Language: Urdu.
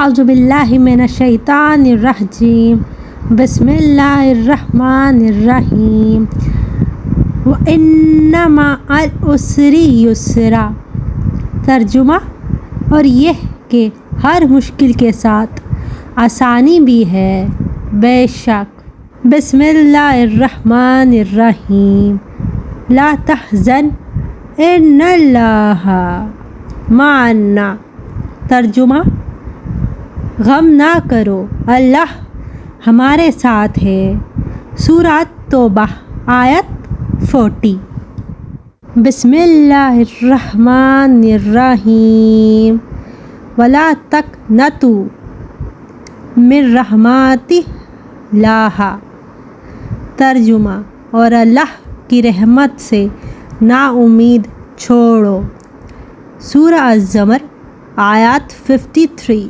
اعوذ باللہ من الشیطان الرجیم بسم اللہ الرحمن الرحیم وَإِنَّ مَعَ الْعُسْرِ يُسْرًا۔ ترجمہ: اور یہ کہ ہر مشکل کے ساتھ آسانی بھی ہے، بے شک۔ بسم اللہ الرحمن الرحیم لا تحزن ان اللہ معنا۔ ترجمہ: غم نہ کرو، اللہ ہمارے ساتھ ہے۔ سورۃ توبہ آیت 40۔ بسم اللہ الرحمن الرحیم ولا تقنطوا من رحمت اللہ۔ ترجمہ: اور اللہ کی رحمت سے نا امید چھوڑو۔ سورہ الزمر آیات 53۔